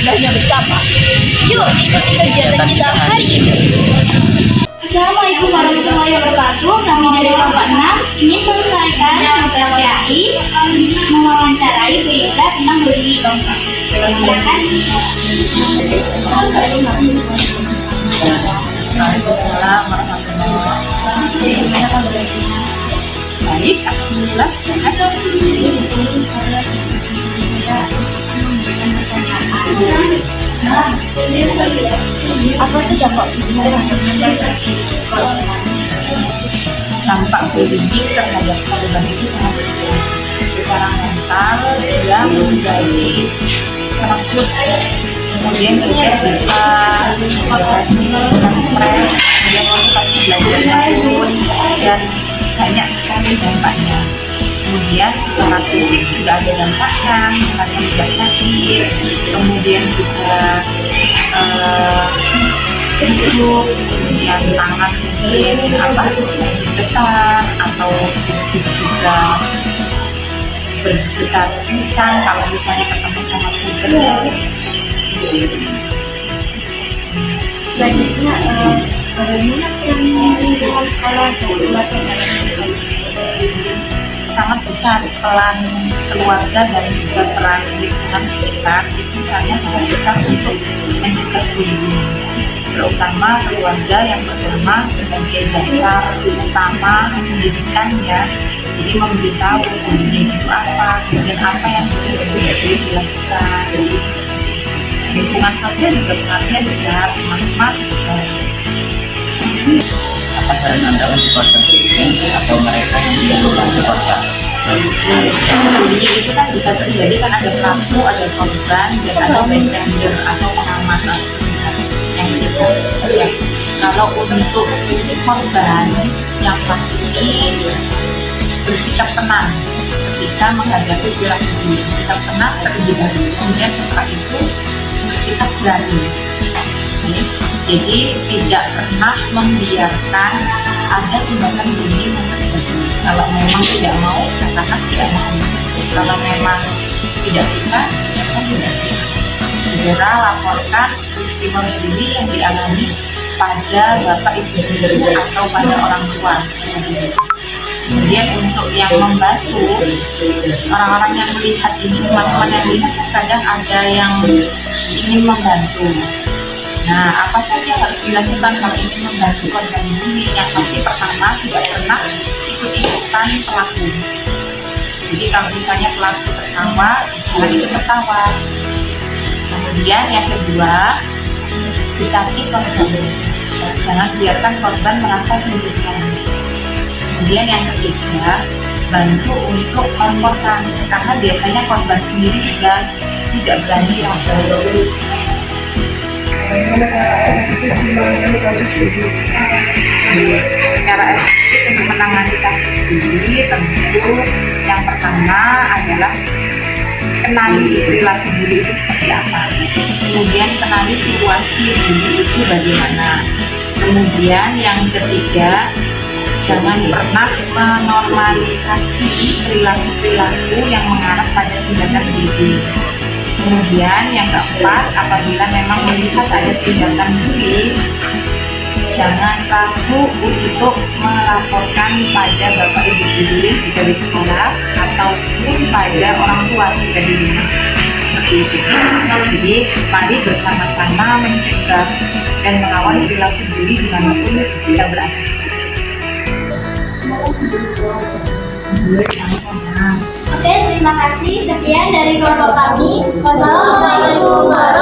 mencegahnya bersama. Yuk ikuti kegiatan kita hari ini. Assalamualaikum warahmatullahi wabarakatuh. Kami dari kelompok 6 ingin menyelesaikan tugas PAI mewawancarai Bu Lisa tentang bullying. Silakan. Waalaikumsalam warahmatullahi wabarakatuh. Baik, alhamdulillah sehat. Apa saja kok dampak bullying terhadap korban itu sangat besar. Secara mental dia menjadi takut, kemudian juga bisa stres, dia motivasi belajarnya turun dan banyak sekali dampaknya. Kemudian secara fisik juga ada dampaknya, misalnya juga sakit, kemudian juga hidup, kemudian tangan mungkin bergetar atau juga bergetar kencang kalau misalnya ketemu sama kuda. Selanjutnya bagaimana lingkungan sekolah sangat besar peran keluarga dan juga peran lingkungan sekitar itu hanya sangat besar untuk mencegah bullying, terutama keluarga yang pertama sebagai dasar utama pendidikan ya. Jadi memberitahu bullying itu apa, kemudian apa yang tidak boleh dilakukan. Lingkungan sosial juga pengaruhnya besar, teman-teman. Apa saran Anda untuk korban bullying atau mereka yang tidak membantu korban? Bullying itu kan bisa terjadi kan ada pelaku, ada korban, dan ada bystander atau pengamat yang itu. Kalau untuk korban yang pasti bersikap tenang ketika menghadapi perilaku bullying, bersikap tenang terlebih dahulu, kemudian setelah itu bersikap berani. Jadi tidak pernah membiarkan ada tindakan bullying yang terjadi. Kalau memang tidak mau, katakan tidak mau. Kalau memang tidak suka, katakan tidak suka. Segera laporkan peristiwa bullying yang dialami pada bapak ibu guru atau pada orang tua. Kemudian untuk yang membantu, orang-orang yang melihat ini, teman-teman yang melihat kadang ada yang ingin membantu. Nah, apa saja harus dilakukan kalau ingin membantu korban bullying? Yang pasti pertama, tidak pernah ikut-ikutan pelaku. Jadi kalau misalnya pelaku tertawa, jangan ikut tertawa. Kemudian yang kedua, dekati korban. Jangan biarkan korban merasa sendirian. Kemudian yang ketiga, bantu untuk melaporkan, karena biasanya korban sendiri juga tidak berani lapor. Cara efektif untuk menangani kasus bullying tentu yang pertama adalah kenali perilaku bullying itu seperti apa, kemudian kenali situasi bullying itu bagaimana, kemudian yang ketiga jangan pernah menormalisasi perilaku-perilaku yang mengarah pada tindakan bullying. Kemudian yang keempat, apabila memang melihat ada tindakan bullying, jangan ragu untuk melaporkan pada bapak ibu guru jika di sekolah ataupun pada orang tua jika di rumah. Seperti itu. Jadi mari bersama-sama mencegah dan mengawal perilaku bullying dimanapun kita berada. Oke, terima kasih. Sekian dari kelompok kami. Wassalamualaikum warahmatullahi wabarakatuh.